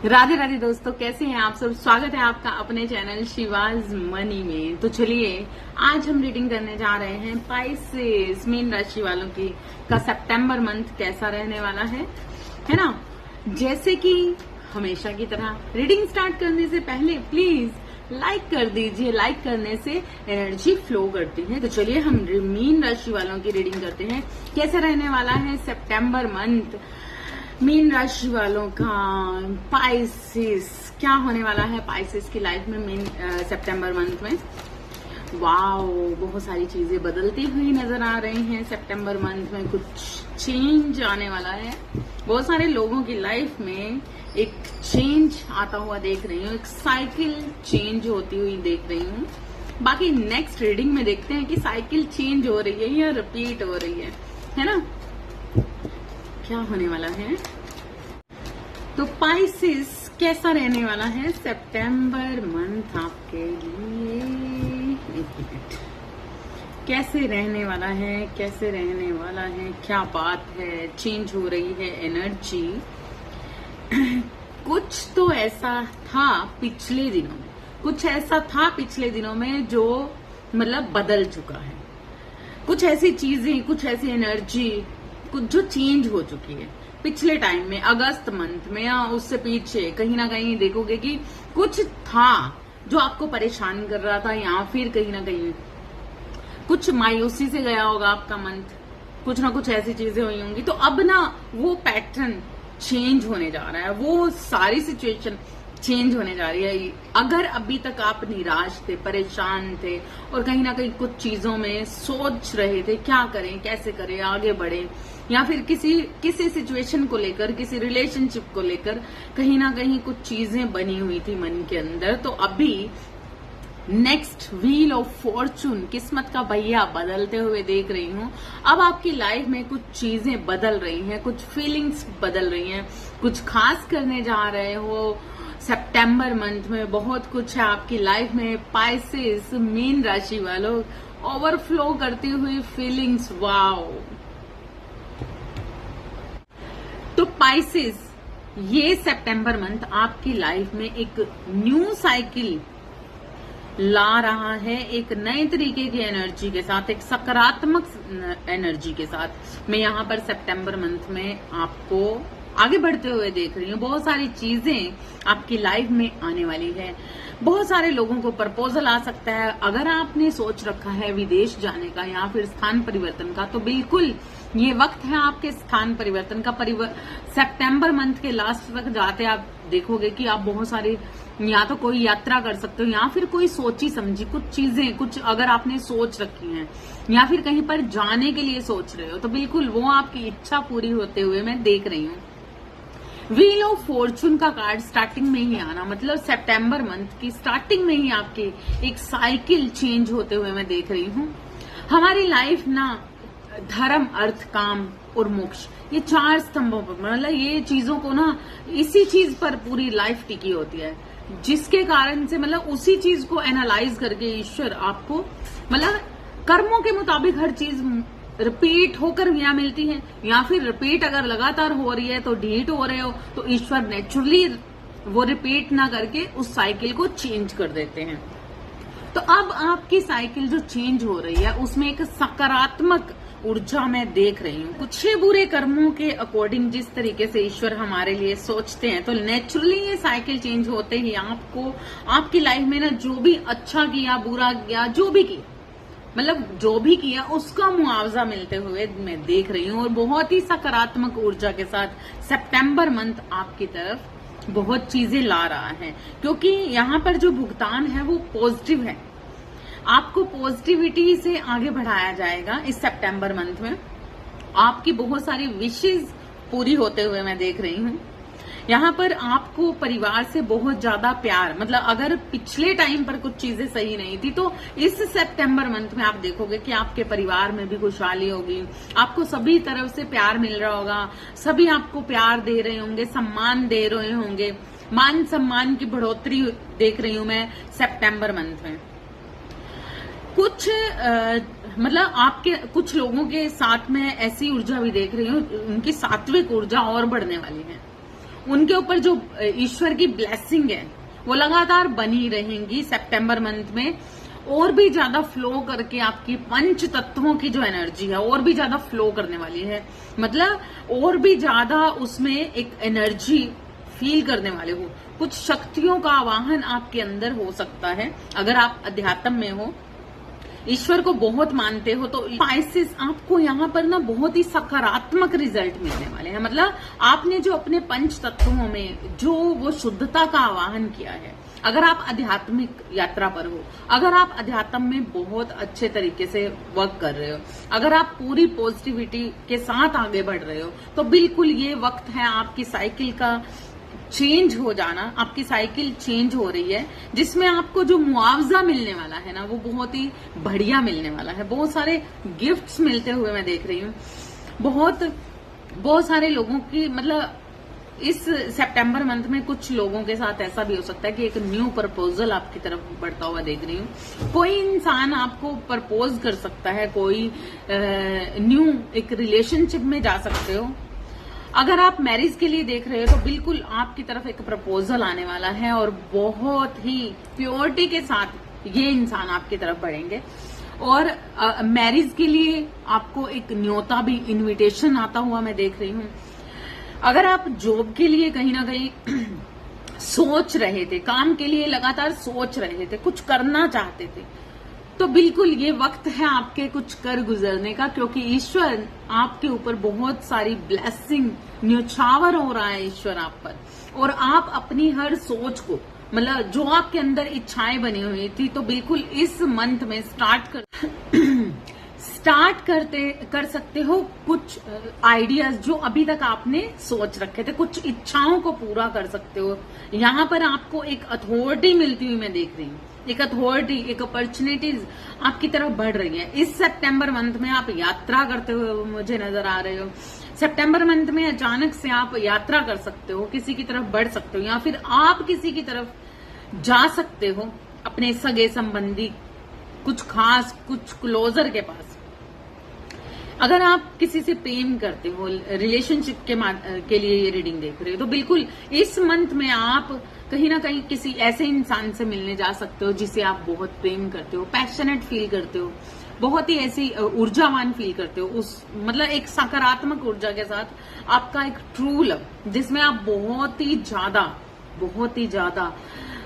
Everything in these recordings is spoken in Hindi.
राधे राधे दोस्तों, कैसे हैं आप सब। स्वागत है आपका अपने चैनल शिवाज मनी में। तो चलिए आज हम रीडिंग करने जा रहे हैं पाइसेस मीन राशि वालों की का सितंबर मंथ कैसा रहने वाला है ना। जैसे कि हमेशा की तरह रीडिंग स्टार्ट करने से पहले प्लीज लाइक कर दीजिए। लाइक करने से एनर्जी फ्लो करती है। तो चलिए हम मीन राशि वालों की रीडिंग करते हैं कैसे रहने वाला है सितंबर मंथ मीन राशि वालों का। पाइसेस क्या होने वाला है पाइसेस की लाइफ में मीन सितंबर मंथ में। वाओ, बहुत सारी चीजें बदलती हुई नजर आ रही हैं। सितंबर मंथ में कुछ चेंज आने वाला है। बहुत सारे लोगों की लाइफ में एक चेंज आता हुआ देख रही हूँ। एक साइकिल चेंज होती हुई देख रही हूँ। बाकी नेक्स्ट रीडिंग में देखते हैं कि साइकिल चेंज हो रही है या रिपीट हो रही है ना। क्या होने वाला है। तो पाइसेस कैसा रहने वाला है सितंबर मंथ आपके लिए। एक मिनट, कैसे रहने वाला है, कैसे रहने वाला है, क्या बात है। चेंज हो रही है एनर्जी। कुछ तो ऐसा था पिछले दिनों में, कुछ ऐसा था पिछले दिनों में जो मतलब बदल चुका है। कुछ ऐसी चीजें, कुछ ऐसी एनर्जी कुछ जो चेंज हो चुकी है पिछले टाइम में, अगस्त मंथ में या उससे पीछे कहीं ना कहीं देखोगे कि कुछ था जो आपको परेशान कर रहा था, या फिर कहीं ना कहीं कुछ मायूसी से गया होगा आपका मंथ। कुछ ना कुछ ऐसी चीजें हुई होंगी। तो अब ना वो पैटर्न चेंज होने जा रहा है, वो सारी सिचुएशन चेंज होने जा रही है। अगर अभी तक आप निराश थे, परेशान थे और कहीं ना कहीं कुछ चीजों में सोच रहे थे क्या करें, कैसे करें, आगे बढ़े, या फिर किसी सिचुएशन को लेकर, किसी रिलेशनशिप को लेकर कहीं ना कहीं कुछ चीजें बनी हुई थी मन के अंदर, तो अभी नेक्स्ट व्हील ऑफ फॉर्चून, किस्मत का पहिया बदलते हुए देख रही हूँ। अब आपकी लाइफ में कुछ चीजें बदल रही हैं, कुछ फीलिंग्स बदल रही हैं, कुछ खास करने जा रहे हो सितंबर मंथ में। बहुत कुछ है आपकी लाइफ में। पाइसेस मीन राशि वालों, ओवरफ्लो करती हुई फीलिंग्स। वाओ। तो पाइसेस ये सितंबर मंथ आपकी लाइफ में एक न्यू साइकिल ला रहा है, एक नए तरीके की एनर्जी के साथ, एक सकारात्मक एनर्जी के साथ। मैं यहाँ पर सितंबर मंथ में आपको आगे बढ़ते हुए देख रही हूँ। बहुत सारी चीजें आपकी लाइफ में आने वाली है। बहुत सारे लोगों को प्रपोजल आ सकता है। अगर आपने सोच रखा है विदेश जाने का या फिर स्थान परिवर्तन का, तो बिल्कुल ये वक्त है आपके स्थान परिवर्तन का। सितंबर मंथ के लास्ट तक जाते आप देखोगे कि आप बहुत सारी, या तो कोई यात्रा कर सकते हो या फिर कोई सोची समझी कुछ चीजें, कुछ अगर आपने सोच रखी हैं या फिर कहीं पर जाने के लिए सोच रहे हो, तो बिल्कुल वो आपकी इच्छा पूरी होते हुए मैं देख रही हूँ। व्हील ऑफ फॉर्चून का कार्ड स्टार्टिंग में ही आना, मतलब सितंबर मंथ की स्टार्टिंग में ही आपकी एक साइकिल चेंज होते हुए मैं देख रही हूँ। हमारी लाइफ ना धर्म, अर्थ, काम और मोक्ष, ये चार स्तंभों पर, मतलब ये चीजों को ना, इसी चीज पर पूरी लाइफ टिकी होती है, जिसके कारण से मतलब उसी चीज को एनालाइज करके ईश्वर आपको मतलब कर्मों के मुताबिक हर चीज रिपीट होकर यहाँ मिलती है, या फिर रिपीट अगर लगातार हो रही है तो डिलीट हो रहे हो, तो ईश्वर नेचुरली वो रिपीट ना करके उस साइकिल को चेंज कर देते हैं। तो अब आपकी साइकिल जो चेंज हो रही है उसमें एक सकारात्मक ऊर्जा मैं देख रही हूँ। कुछ बुरे कर्मों के अकॉर्डिंग जिस तरीके से ईश्वर हमारे लिए सोचते हैं, तो नेचुरली ये साइकिल चेंज होते ही आपको आपकी लाइफ में ना जो भी अच्छा किया, बुरा किया, जो भी किया, मतलब जो भी किया उसका मुआवजा मिलते हुए मैं देख रही हूँ। और बहुत ही सकारात्मक ऊर्जा के साथ सितंबर मंथ आपकी तरफ बहुत चीजें ला रहा है, क्योंकि यहाँ पर जो भुगतान है वो पॉजिटिव है। आपको पॉजिटिविटी से आगे बढ़ाया जाएगा इस सितंबर मंथ में। आपकी बहुत सारी विशेष पूरी होते हुए मैं देख रही हूँ। यहाँ पर आपको परिवार से बहुत ज्यादा प्यार, मतलब अगर पिछले टाइम पर कुछ चीजें सही नहीं थी, तो इस सितंबर मंथ में आप देखोगे कि आपके परिवार में भी खुशहाली होगी। आपको सभी तरफ से प्यार मिल रहा होगा, सभी आपको प्यार दे रहे होंगे, सम्मान दे रहे होंगे। मान सम्मान की बढ़ोतरी देख रही हूं मैं सितंबर मंथ में। कुछ मतलब आपके कुछ लोगों के साथ में ऐसी ऊर्जा भी देख रही हूँ, उनकी सात्विक ऊर्जा और बढ़ने वाली है। उनके ऊपर जो ईश्वर की ब्लेसिंग है वो लगातार बनी रहेंगी सितंबर मंथ में। और भी ज्यादा फ्लो करके आपकी पंच तत्वों की जो एनर्जी है और भी ज्यादा फ्लो करने वाली है, मतलब और भी ज्यादा उसमें एक एनर्जी फील करने वाले हो। कुछ शक्तियों का आवाहन आपके अंदर हो सकता है। अगर आप अध्यात्म में हो, ईश्वर को बहुत मानते हो, तो स्पाइसेस आपको यहाँ पर ना बहुत ही सकारात्मक रिजल्ट मिलने वाले हैं। मतलब आपने जो अपने पंच तत्वों में जो वो शुद्धता का आवाहन किया है, अगर आप आध्यात्मिक यात्रा पर हो, अगर आप अध्यात्म में बहुत अच्छे तरीके से वर्क कर रहे हो, अगर आप पूरी पॉजिटिविटी के साथ आगे बढ़ रहे हो, तो बिल्कुल ये वक्त है आपकी साइकिल का चेंज हो जाना। आपकी साइकिल चेंज हो रही है, जिसमें आपको जो मुआवजा मिलने वाला है ना, वो बहुत ही बढ़िया मिलने वाला है। बहुत सारे गिफ्ट्स मिलते हुए मैं देख रही हूँ। बहुत सारे लोगों की, मतलब इस सितंबर मंथ में कुछ लोगों के साथ ऐसा भी हो सकता है कि एक न्यू प्रपोजल आपकी तरफ बढ़ता हुआ देख रही हूँ। कोई इंसान आपको प्रपोज कर सकता है, कोई न्यू एक रिलेशनशिप में जा सकते हो। अगर आप मैरिज के लिए देख रहे हो, तो बिल्कुल आपकी तरफ एक प्रपोजल आने वाला है और बहुत ही प्योरिटी के साथ ये इंसान आपकी तरफ बढ़ेंगे। और मैरिज के लिए आपको एक न्योता भी, इनविटेशन आता हुआ मैं देख रही हूँ। अगर आप जॉब के लिए कहीं ना कहीं सोच रहे थे, काम के लिए लगातार सोच रहे थे, कुछ करना चाहते थे, तो बिल्कुल ये वक्त है आपके कुछ कर गुजरने का, क्योंकि ईश्वर आपके ऊपर बहुत सारी ब्लेसिंग, न्यौछावर हो रहा है ईश्वर आप पर। और आप अपनी हर सोच को, मतलब जो आपके अंदर इच्छाएं बनी हुई थी, तो बिल्कुल इस मंथ में स्टार्ट कर सकते हो कुछ आइडियाज जो अभी तक आपने सोच रखे थे, कुछ इच्छाओं को पूरा कर सकते हो। यहाँ पर आपको एक अथॉरिटी मिलती हुई मैं देख रही हूँ, एक अथॉरिटी, एक अपॉर्चुनिटीज आपकी तरफ बढ़ रही है। इस सितंबर मंथ में आप यात्रा करते हुए मुझे नजर आ रहे हो। सितंबर मंथ में अचानक से आप यात्रा कर सकते हो, किसी की तरफ बढ़ सकते हो, या फिर आप किसी की तरफ जा सकते हो, अपने सगे संबंधी, कुछ खास, कुछ क्लोजर के पास। अगर आप किसी से प्रेम करते हो, रिलेशनशिप के लिए ये रीडिंग देख रहे हो, तो बिल्कुल इस मंथ में आप कहीं ना कहीं किसी ऐसे इंसान से मिलने जा सकते हो जिसे आप बहुत प्रेम करते हो, पैशनेट फील करते हो, बहुत ही ऐसी ऊर्जावान फील करते हो। उस मतलब एक सकारात्मक ऊर्जा के साथ आपका एक ट्रू लव, जिसमें आप बहुत ही ज्यादा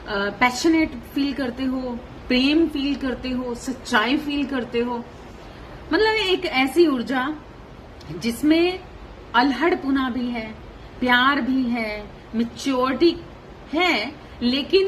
पैशनेट फील करते हो, प्रेम फील करते हो, सच्चाई फील करते हो। मतलब एक ऐसी ऊर्जा जिसमें अल्हड़पुना भी है, प्यार भी है, मैच्योरिटी है, लेकिन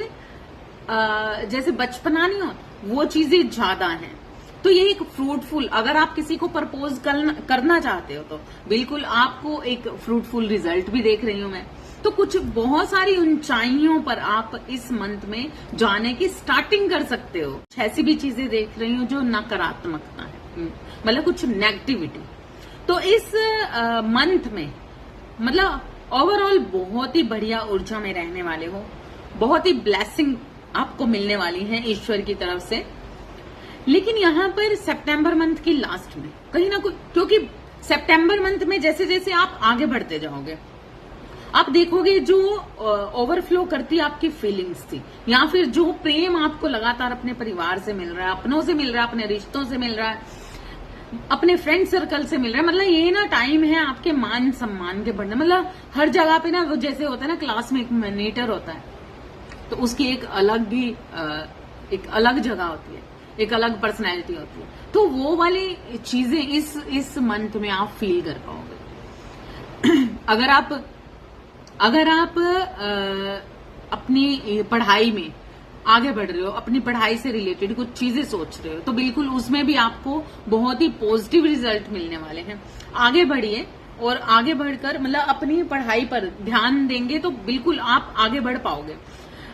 जैसे बचपना नहीं हो, वो चीजें ज्यादा हैं। तो ये एक फ्रूटफुल, अगर आप किसी को प्रपोज करना चाहते हो, तो बिल्कुल आपको एक फ्रूटफुल रिजल्ट भी देख रही हूं मैं। तो कुछ बहुत सारी ऊंचाइयों पर आप इस मंथ में जाने की स्टार्टिंग कर सकते हो। ऐसी भी चीजें देख रही हूँ जो नकारात्मकता है, मतलब कुछ नेगेटिविटी। तो इस मंथ में मतलब ओवरऑल बहुत ही बढ़िया ऊर्जा में रहने वाले हो, बहुत ही ब्लेसिंग आपको मिलने वाली है ईश्वर की तरफ से। लेकिन यहाँ पर सितंबर मंथ की लास्ट में कहीं ना कहीं, क्योंकि सितंबर मंथ में जैसे जैसे आप आगे बढ़ते जाओगे, आप देखोगे जो ओवरफ्लो करती आपकी फीलिंग्स थी, या फिर जो प्रेम आपको लगातार अपने परिवार से मिल रहा है, अपनों से मिल रहा है, अपने रिश्तों से मिल रहा है, अपने फ्रेंड सर्कल से मिल रहा है, मतलब ये ना टाइम है आपके मान सम्मान के बढ़ने। मतलब हर जगह पे ना, वो जैसे होता है ना, क्लास में एक मॉनिटर होता है, तो उसकी एक अलग जगह होती है, एक अलग पर्सनैलिटी होती है। तो वो वाली चीजें इस मंथ में आप फील कर पाओगे। अगर आप अपनी पढ़ाई में आगे बढ़ रहे हो, अपनी पढ़ाई से रिलेटेड कुछ चीजें सोच रहे हो, तो बिल्कुल उसमें भी आपको बहुत ही पॉजिटिव रिजल्ट मिलने वाले हैं। आगे बढ़िए, और आगे बढ़कर मतलब अपनी पढ़ाई पर ध्यान देंगे तो बिल्कुल आप आगे बढ़ पाओगे।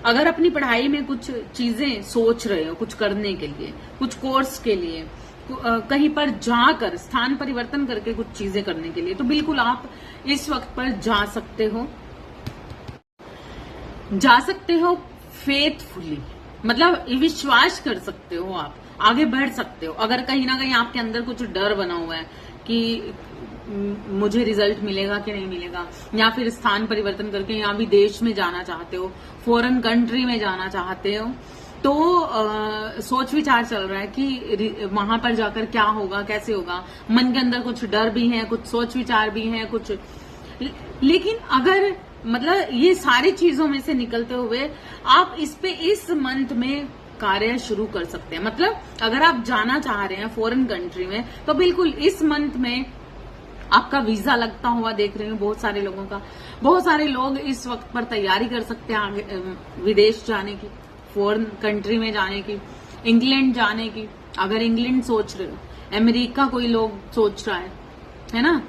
अगर अपनी पढ़ाई में कुछ चीजें सोच रहे हो, कुछ करने के लिए, कुछ कोर्स के लिए, कहीं पर जाकर स्थान परिवर्तन करके कुछ चीजें करने के लिए, तो बिल्कुल आप इस वक्त पर जा सकते हो फेथफुली, मतलब विश्वास कर सकते हो, आप आगे बढ़ सकते हो। अगर कहीं ना कहीं आपके अंदर कुछ डर बना हुआ है कि मुझे रिजल्ट मिलेगा कि नहीं मिलेगा, या फिर स्थान परिवर्तन करके यहाँ विदेश में जाना चाहते हो, फॉरेन कंट्री में जाना चाहते हो, तो सोच विचार चल रहा है कि वहां पर जाकर क्या होगा, कैसे होगा। मन के अंदर कुछ डर भी है, कुछ सोच विचार भी है, कुछ। लेकिन अगर मतलब ये सारी चीजों में से निकलते हुए आप इस मंथ में कार्य शुरू कर सकते हैं। मतलब अगर आप जाना चाह रहे हैं फॉरेन कंट्री में, तो बिल्कुल इस मंथ में आपका वीजा लगता हुआ देख रही हूँ बहुत सारे लोगों का। बहुत सारे लोग इस वक्त पर तैयारी कर सकते हैं आगे विदेश जाने की, फॉरेन कंट्री में जाने की, इंग्लैंड जाने की। अगर इंग्लैंड सोच रहे हो, अमेरिका कोई लोग सोच रहा है ना।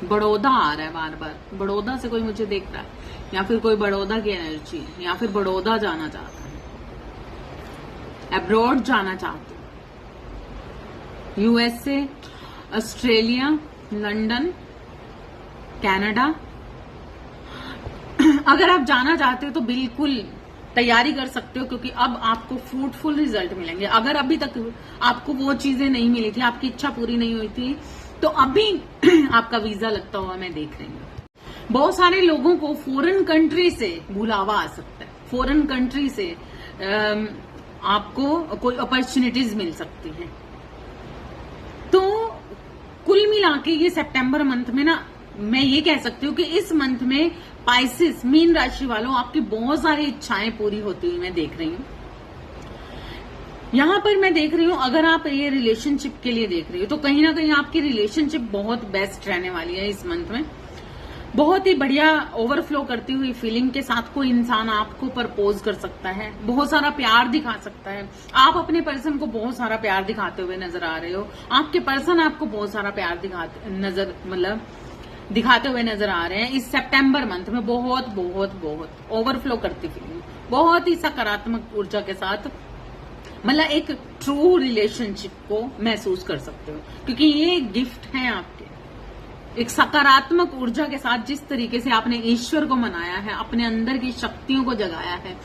बड़ौदा आ रहा है बार बार, बड़ौदा से कोई मुझे देख रहा है, या फिर कोई बड़ौदा की एनर्जी है, या फिर बड़ौदा जाना चाहता है, अब्रॉड जाना चाहते हो, यूएसए, ऑस्ट्रेलिया, लंदन, कनाडा। अगर आप जाना चाहते हो तो बिल्कुल तैयारी कर सकते हो, क्योंकि अब आपको फ्रूटफुल रिजल्ट मिलेंगे। अगर अभी तक आपको वो चीजें नहीं मिली थी, आपकी इच्छा पूरी नहीं हुई थी, तो अभी आपका वीजा लगता हुआ मैं देख रही हूँ। बहुत सारे लोगों को फॉरेन कंट्री से बुलावा आ सकता है, फॉरेन कंट्री से आपको कोई अपॉर्चुनिटीज मिल सकती है। तो कुल मिला के ये सितंबर मंथ में ना, मैं ये कह सकती हूँ कि इस मंथ में पाइसेस, मीन राशि वालों, आपकी बहुत सारी इच्छाएं पूरी होती हुई मैं देख रही हूँ। यहां पर मैं देख रही हूँ, अगर आप ये रिलेशनशिप के लिए देख रही हो, तो कहीं ना कहीं आपकी रिलेशनशिप बहुत बेस्ट रहने वाली है इस मंथ में। बहुत ही बढ़िया ओवरफ्लो करती हुई फीलिंग के साथ कोई इंसान आपको प्रपोज कर सकता है, बहुत सारा प्यार दिखा सकता है। आप अपने पर्सन को बहुत सारा प्यार दिखाते हुए नजर आ रहे हो, आपके पर्सन आपको बहुत सारा प्यार दिखाते हुए नजर आ रहे हैं इस सितंबर मंथ में। बहुत बहुत बहुत ओवरफ्लो करती फीलिंग, बहुत ही सकारात्मक ऊर्जा के साथ, मतलब एक ट्रू रिलेशनशिप को महसूस कर सकते हो, क्योंकि ये गिफ्ट है आपके। एक सकारात्मक ऊर्जा के साथ जिस तरीके से आपने ईश्वर को मनाया है, अपने अंदर की शक्तियों को जगाया है,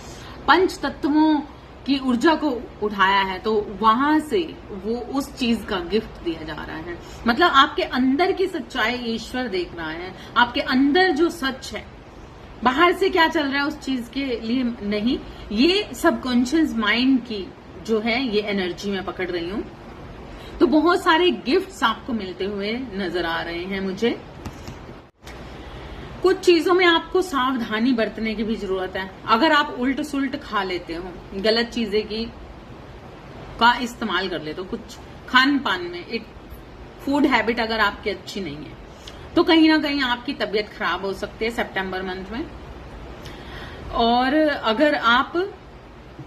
पंच तत्वों की ऊर्जा को उठाया है, तो वहां से वो उस चीज का गिफ्ट दिया जा रहा है। मतलब आपके अंदर की सच्चाई ईश्वर देख रहा है, आपके अंदर जो सच है, बाहर से क्या चल रहा है उस चीज के लिए नहीं, ये सबकॉन्शियस माइंड की जो है ये एनर्जी मैं पकड़ रही हूं। तो बहुत सारे गिफ्ट्स आपको मिलते हुए नजर आ रहे हैं मुझे। कुछ चीजों में आपको सावधानी बरतने की भी जरूरत है। अगर आप उल्ट सुल्ट खा लेते हो, गलत चीजें का इस्तेमाल कर लेते हो, कुछ खान पान में एक फूड हैबिट अगर आपकी अच्छी नहीं है, तो कहीं ना कहीं आपकी तबीयत खराब हो सकती है सितंबर मंथ में। और अगर आप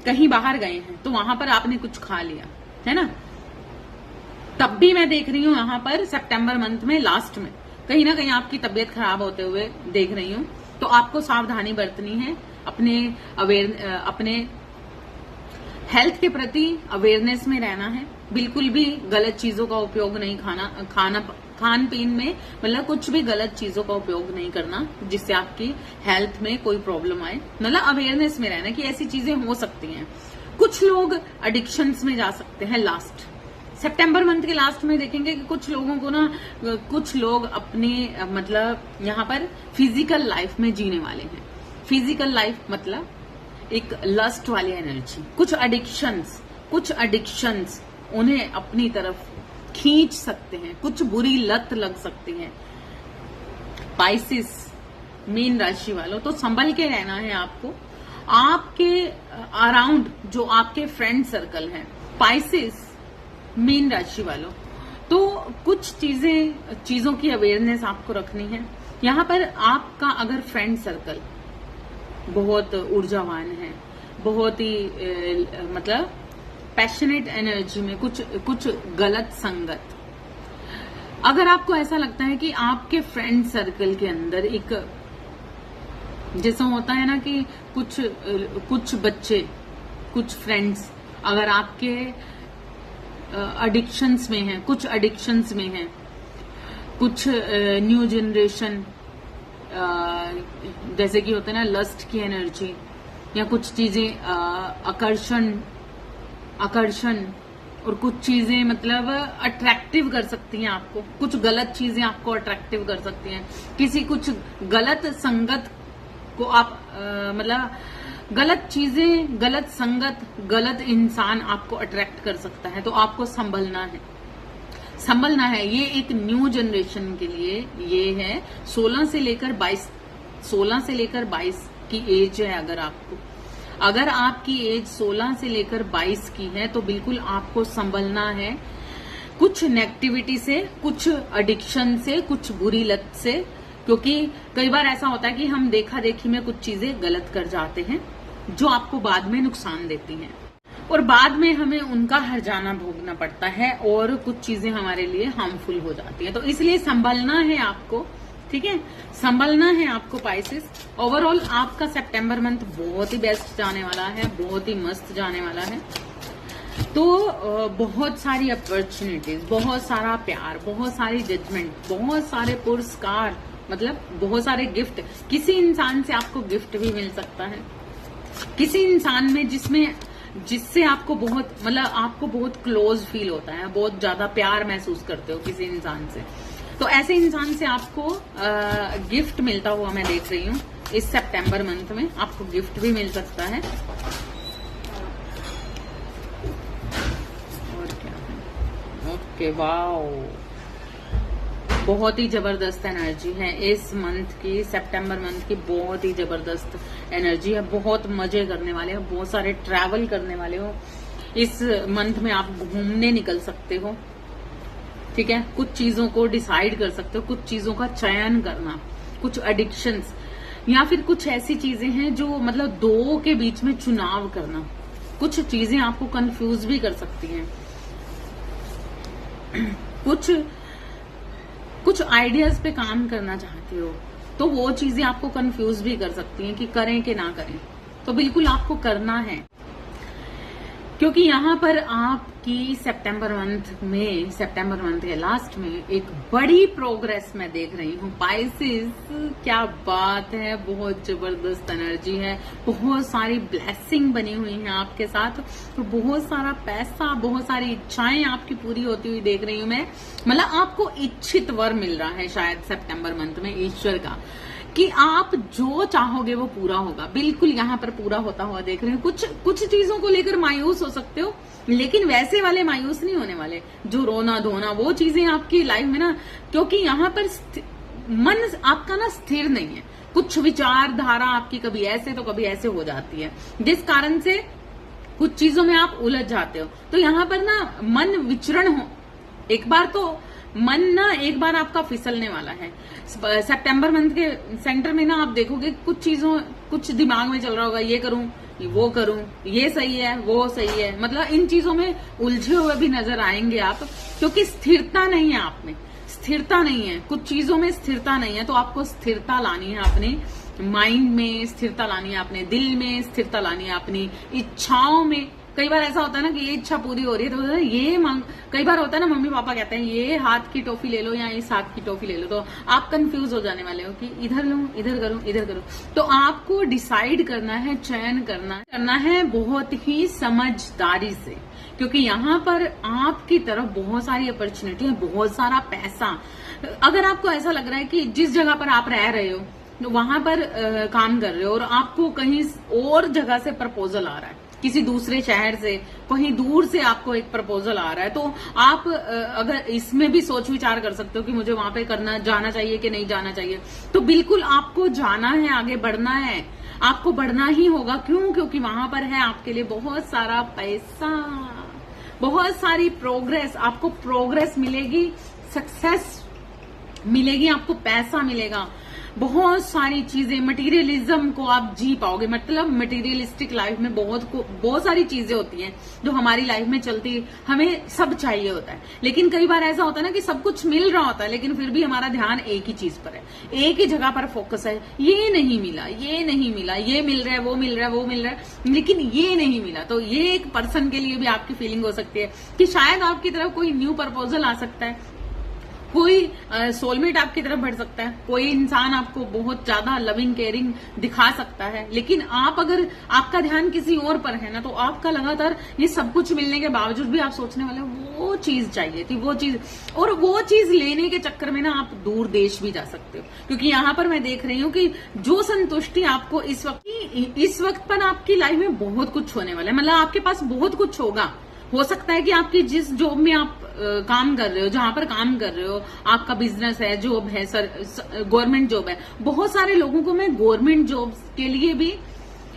कहीं बाहर गए हैं तो वहां पर आपने कुछ खा लिया है ना, तब भी मैं देख रही हूं यहां पर सितंबर मंथ में लास्ट में कहीं ना कहीं आपकी तबीयत खराब होते हुए देख रही हूं। तो आपको सावधानी बरतनी है, अपने हेल्थ के प्रति अवेयरनेस में रहना है। बिल्कुल भी गलत चीजों का उपयोग नहीं खान पीन में, मतलब कुछ भी गलत चीजों का उपयोग नहीं करना जिससे आपकी हेल्थ में कोई प्रॉब्लम आए। मतलब अवेयरनेस में रहना कि ऐसी चीजें हो सकती हैं। कुछ लोग एडिक्शंस में जा सकते हैं लास्ट सितंबर मंथ के लास्ट में। देखेंगे कि कुछ लोगों को ना, कुछ लोग अपने मतलब यहाँ पर फिजिकल लाइफ में जीने वाले हैं। फिजिकल लाइफ मतलब एक लस्ट वाली एनर्जी, कुछ एडिक्शंस उन्हें अपनी तरफ खींच सकते हैं, कुछ बुरी लत लग सकती है। पाइसिस मीन राशि वालों, तो संभल के रहना है आपको। आपके अराउंड जो आपके फ्रेंड सर्कल है, पाइसिस मीन राशि वालों, तो कुछ चीजों की अवेयरनेस आपको रखनी है। यहाँ पर आपका अगर फ्रेंड सर्कल बहुत ऊर्जावान है, बहुत ही मतलब पैशनेट एनर्जी में, कुछ गलत संगत, अगर आपको ऐसा लगता है कि आपके फ्रेंड सर्कल के अंदर एक जैसा होता है ना कि कुछ बच्चे, कुछ फ्रेंड्स अगर आपके एडिक्शंस में हैं, कुछ एडिक्शंस में हैं, कुछ न्यू जनरेशन जैसे कि होता है ना लस्ट की एनर्जी, या कुछ चीजें आकर्षण और कुछ चीजें मतलब अट्रैक्टिव कर सकती हैं आपको, कुछ गलत चीजें आपको अट्रैक्टिव कर सकती हैं, किसी कुछ गलत संगत को आप मतलब गलत चीजें, गलत संगत, गलत इंसान आपको अट्रैक्ट कर सकता है। तो आपको संभलना है, संभलना है। ये एक न्यू जनरेशन के लिए ये है। 16 से लेकर 22 की एज है। अगर आपकी एज 16 से लेकर 22 की है तो बिल्कुल आपको संभलना है, कुछ नेगेटिविटी से, कुछ एडिक्शन से, कुछ बुरी लत से, क्योंकि कई बार ऐसा होता है कि हम देखा देखी में कुछ चीजें गलत कर जाते हैं जो आपको बाद में नुकसान देती हैं और बाद में हमें उनका हर्जाना भोगना पड़ता है और कुछ चीजें हमारे लिए हार्मफुल हो जाती हैं। तो इसलिए संभलना है आपको, ठीक है, संभलना है आपको पाइसेस। ओवरऑल आपका सितंबर मंथ बहुत ही बेस्ट जाने वाला है, बहुत ही मस्त जाने वाला है। तो बहुत सारी अपॉर्चुनिटीज, बहुत सारा प्यार, बहुत सारी जजमेंट, बहुत सारे पुरस्कार, मतलब बहुत सारे गिफ्ट। किसी इंसान से आपको गिफ्ट भी मिल सकता है, किसी इंसान में जिससे आपको बहुत मतलब आपको बहुत क्लोज फील होता है, बहुत ज्यादा प्यार महसूस करते हो किसी इंसान से। तो ऐसे इंसान से आपको गिफ्ट मिलता हुआ मैं देख रही हूँ। इस सितंबर मंथ में आपको गिफ्ट भी मिल सकता है। और क्या है, ओके, वाओ, बहुत ही जबरदस्त एनर्जी है इस मंथ की, सितंबर मंथ की बहुत ही जबरदस्त एनर्जी है। बहुत मजे करने वाले हो, बहुत सारे ट्रैवल करने वाले हो। इस मंथ में आप घूमने निकल सकते हो, ठीक है, कुछ चीजों को डिसाइड कर सकते हो, कुछ चीजों का चयन करना, कुछ एडिक्शंस या फिर कुछ ऐसी चीजें हैं जो मतलब दो के बीच में चुनाव करना। कुछ चीजें आपको कंफ्यूज भी कर सकती हैं, कुछ आइडियाज पे काम करना चाहते हो तो वो चीजें आपको कंफ्यूज भी कर सकती हैं कि करें कि ना करें। तो बिल्कुल आपको करना है, क्योंकि यहाँ पर आपकी सितंबर मंथ के लास्ट में एक बड़ी प्रोग्रेस मैं देख रही हूँ पाइसेस। क्या बात है, बहुत जबरदस्त एनर्जी है, बहुत सारी ब्लेसिंग बनी हुई है आपके साथ, तो बहुत सारा पैसा, बहुत सारी इच्छाएं आपकी पूरी होती हुई देख रही हूँ मैं। मतलब आपको इच्छित वर मिल रहा है शायद सितंबर मंथ में ईश्वर का, कि आप जो चाहोगे वो पूरा होगा। बिल्कुल यहाँ पर पूरा होता हुआ देख रहे हैं। कुछ चीजों को लेकर मायूस हो सकते हो, लेकिन वैसे वाले मायूस नहीं होने वाले जो रोना धोना, वो चीजें आपकी लाइफ में ना, क्योंकि यहाँ पर मन आपका ना स्थिर नहीं है। कुछ विचारधारा आपकी कभी ऐसे तो कभी ऐसे हो जाती है, जिस कारण से कुछ चीजों में आप उलझ जाते हो। तो यहाँ पर ना मन विचरण हो, एक बार तो मन ना एक बार आपका फिसलने वाला है। सितंबर मंथ के सेंटर में ना आप देखोगे कुछ दिमाग में चल रहा होगा, ये करूं, वो करूं, ये सही है, वो सही है, मतलब इन चीजों में उलझे हुए भी नजर आएंगे आप, क्योंकि स्थिरता नहीं है आप में, स्थिरता नहीं है, कुछ चीजों में स्थिरता नहीं है। तो आपको स्थिरता लानी है, अपने माइंड में स्थिरता लानी है, अपने दिल में स्थिरता लानी है, अपनी इच्छाओं में। कई बार ऐसा होता है ना कि ये इच्छा पूरी हो रही है तो ये मांग, कई बार होता है ना मम्मी पापा कहते हैं ये हाथ की टॉफी ले लो या इस हाथ की टॉफी ले लो, तो आप कंफ्यूज हो जाने वाले हो कि इधर लूं, इधर करूं, इधर करूं। तो आपको डिसाइड करना है, चयन करना है बहुत ही समझदारी से, क्योंकि यहाँ पर आपकी तरफ बहुत सारी अपॉर्चुनिटी है, बहुत सारा पैसा। अगर आपको ऐसा लग रहा है कि जिस जगह पर आप रह रहे हो वहां पर काम कर रहे हो और आपको कहीं और जगह से प्रपोजल आ रहा है, किसी दूसरे शहर से, कहीं दूर से आपको एक प्रपोजल आ रहा है, तो आप अगर इसमें भी सोच विचार कर सकते हो कि मुझे वहां पे जाना चाहिए कि नहीं जाना चाहिए। तो बिल्कुल आपको जाना है, आगे बढ़ना है, आपको बढ़ना ही होगा। क्यों? क्योंकि वहां पर है आपके लिए बहुत सारा पैसा, बहुत सारी प्रोग्रेस। आपको प्रोग्रेस मिलेगी, सक्सेस मिलेगी, आपको पैसा मिलेगा, बहुत सारी चीजें, मटेरियलिज्म को आप जी पाओगे। मतलब मटेरियलिस्टिक लाइफ में बहुत सारी चीजें होती हैं जो हमारी लाइफ में चलती, हमें सब चाहिए होता है, लेकिन कई बार ऐसा होता है ना कि सब कुछ मिल रहा होता है लेकिन फिर भी हमारा ध्यान एक ही चीज पर है, एक ही जगह पर फोकस है। ये नहीं मिला, ये नहीं मिला, ये मिल रहा है, वो मिल रहा है, वो मिल रहा है, लेकिन ये नहीं मिला। तो ये एक पर्सन के लिए भी आपकी फीलिंग हो सकती है कि शायद आपकी तरफ कोई न्यू प्रपोजल आ सकता है कोई सोलमेट आपकी तरफ बढ़ सकता है, कोई इंसान आपको बहुत ज्यादा लविंग केयरिंग दिखा सकता है, लेकिन आप अगर आपका ध्यान किसी और पर है ना, तो आपका लगातार ये सब कुछ मिलने के बावजूद भी आप सोचने वाले वो चीज चाहिए थी, वो चीज, और वो चीज लेने के चक्कर में ना आप दूर देश भी जा सकते हो। क्योंकि यहाँ पर मैं देख रही हूँ कि जो संतुष्टि आपको इस वक्त पर आपकी लाइफ में बहुत कुछ होने वाला है, मतलब आपके पास बहुत कुछ होगा। हो सकता है कि आपकी जिस जॉब में आप काम कर रहे हो, जहां पर काम कर रहे हो, आपका बिजनेस है, जॉब है, गवर्नमेंट जॉब है। बहुत सारे लोगों को मैं गवर्नमेंट जॉब के लिए भी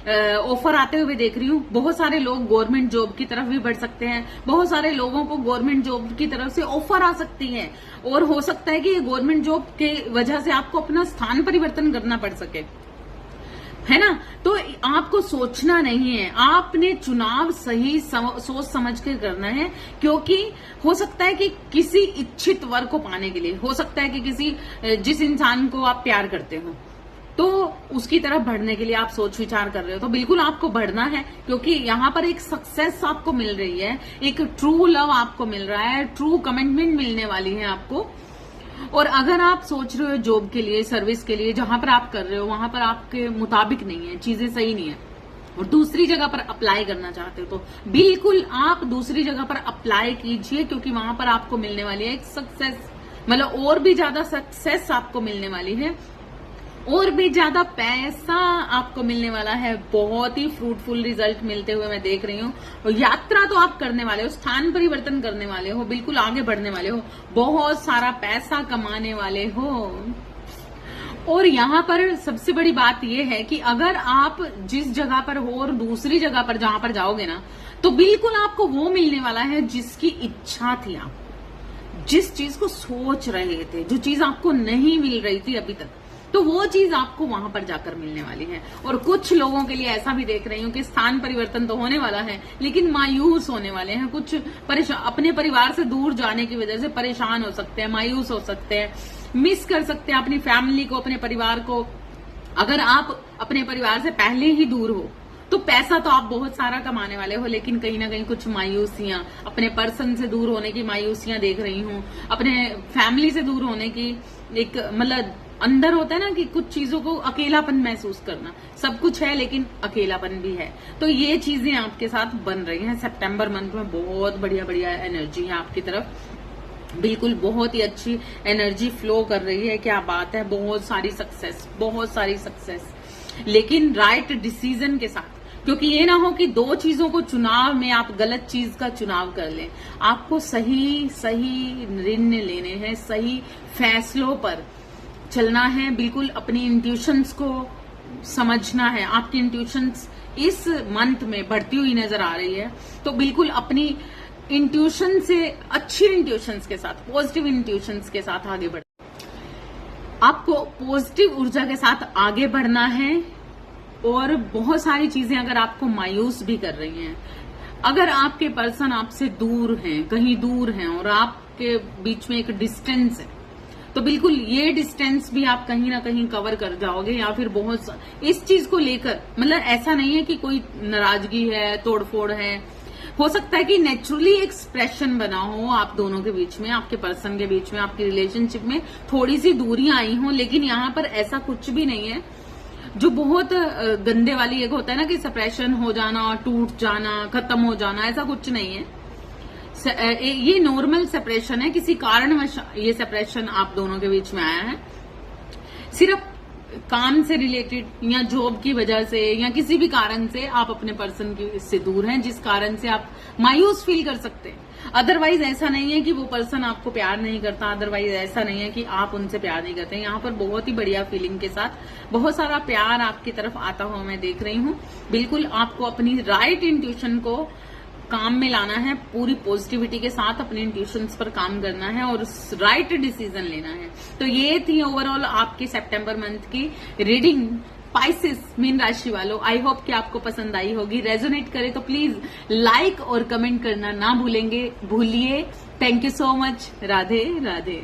ऑफर आते हुए देख रही हूँ। बहुत सारे लोग गवर्नमेंट जॉब की तरफ भी बढ़ सकते हैं, बहुत सारे लोगों को गवर्नमेंट जॉब की तरफ से ऑफर आ सकती है, और हो सकता है कि गवर्नमेंट जॉब के वजह से आपको अपना स्थान परिवर्तन करना पड़ सके, है ना। तो आपको सोचना नहीं है, आपने चुनाव सही सोच समझ के करना है, क्योंकि हो सकता है कि किसी इच्छित वर को पाने के लिए, हो सकता है कि किसी जिस इंसान को आप प्यार करते हो, तो उसकी तरफ बढ़ने के लिए आप सोच विचार कर रहे हो, तो बिल्कुल आपको बढ़ना है, क्योंकि यहाँ पर एक सक्सेस आपको मिल रही है, एक ट्रू लव आपको मिल रहा है, ट्रू कमिटमेंट मिलने वाली है आपको। और अगर आप सोच रहे हो जॉब के लिए, सर्विस के लिए, जहां पर आप कर रहे हो वहां पर आपके मुताबिक नहीं है, चीजें सही नहीं है, और दूसरी जगह पर अप्लाई करना चाहते हो, तो बिल्कुल आप दूसरी जगह पर अप्लाई कीजिए, क्योंकि वहां पर आपको मिलने वाली है एक सक्सेस, मतलब और भी ज्यादा सक्सेस आपको मिलने वाली है, और भी ज्यादा पैसा आपको मिलने वाला है। बहुत ही फ्रूटफुल रिजल्ट मिलते हुए मैं देख रही हूँ। यात्रा तो आप करने वाले हो, स्थान परिवर्तन करने वाले हो, बिल्कुल आगे बढ़ने वाले हो, बहुत सारा पैसा कमाने वाले हो। और यहाँ पर सबसे बड़ी बात यह है कि अगर आप जिस जगह पर हो और दूसरी जगह पर जहां पर जाओगे ना, तो बिल्कुल आपको वो मिलने वाला है जिसकी इच्छा थी, आप जिस चीज को सोच रहे थे, जो चीज आपको नहीं मिल रही थी अभी तक, तो वो चीज आपको वहां पर जाकर मिलने वाली है। और कुछ लोगों के लिए ऐसा भी देख रही हूँ कि स्थान परिवर्तन तो होने वाला है, लेकिन मायूस होने वाले हैं, कुछ अपने परिवार से दूर जाने की वजह से परेशान हो सकते हैं, मायूस हो सकते हैं, मिस कर सकते हैं अपनी फैमिली को, अपने परिवार को। अगर आप अपने परिवार से पहले ही दूर हो, तो पैसा तो आप बहुत सारा कमाने वाले हो, लेकिन कहीं ना कहीं कुछ मायूसियां, अपने पर्सन से दूर होने की मायूसियां देख रही हूँ, अपने फैमिली से दूर होने की एक, मतलब अंदर होता है ना कि कुछ चीजों को अकेलापन महसूस करना, सब कुछ है लेकिन अकेलापन भी है। तो ये चीजें आपके साथ बन रही हैं सितंबर मंथ में। बहुत बढ़िया बढ़िया एनर्जी है आपकी तरफ, बिल्कुल बहुत ही अच्छी एनर्जी फ्लो कर रही है। क्या बात है, बहुत सारी सक्सेस, बहुत सारी सक्सेस, लेकिन राइट डिसीजन के साथ, क्योंकि ये ना हो कि दो चीजों को चुनाव में आप गलत चीज का चुनाव कर लें। आपको सही सही निर्णय लेने हैं, सही फैसलों पर चलना है, बिल्कुल अपनी इंट्यूशंस को समझना है। आपकी इंट्यूशंस इस मंथ में बढ़ती हुई नजर आ रही है, तो बिल्कुल अपनी इंट्यूशन से, अच्छी इंट्यूशंस के साथ, पॉजिटिव इंट्यूशंस के साथ आगे बढ़, आपको पॉजिटिव ऊर्जा के साथ आगे बढ़ना है। और बहुत सारी चीजें अगर आपको मायूस भी कर रही हैं, अगर आपके पर्सन आपसे दूर हैं, कहीं दूर हैं, और आपके बीच में एक डिस्टेंस है, तो बिल्कुल ये डिस्टेंस भी आप कहीं ना कहीं कवर कर जाओगे। या फिर बहुत इस चीज को लेकर, मतलब ऐसा नहीं है कि कोई नाराजगी है, तोड़फोड़ है, हो सकता है कि नेचुरली एक्सप्रेशन बना हो आप दोनों के बीच में, आपके पर्सन के बीच में, आपकी रिलेशनशिप में थोड़ी सी दूरियां आई हो, लेकिन यहाँ पर ऐसा कुछ भी नहीं है जो बहुत गंदे वाली एक होता है ना कि सेपरेशन हो जाना, टूट जाना, खत्म हो जाना, ऐसा कुछ नहीं है। ये नॉर्मल सेपरेशन है, किसी कारणवश ये सेपरेशन आप दोनों के बीच में आया है, सिर्फ काम से रिलेटेड या जॉब की वजह से या किसी भी कारण से आप अपने पर्सन से दूर हैं, जिस कारण से आप मायूस फील कर सकते हैं। अदरवाइज ऐसा नहीं है कि वो पर्सन आपको प्यार नहीं करता, अदरवाइज ऐसा नहीं है कि आप उनसे प्यार नहीं करते। यहाँ पर बहुत ही बढ़िया फीलिंग के साथ बहुत सारा प्यार आपकी तरफ आता हुआ मैं देख रही हूँ। बिल्कुल आपको अपनी राइट इंट्यूशन को काम में लाना है, पूरी पॉजिटिविटी के साथ अपने इंट्यूशंस पर काम करना है और राइट डिसीजन लेना है। तो ये थी ओवरऑल आपकी सितंबर मंथ की रीडिंग स्पाइसेस मीन राशि वालों। आई होप कि आपको पसंद आई होगी। रेजोनेट करे तो प्लीज लाइक और कमेंट करना ना भूलिए। Thank you so much. Radhe Radhe.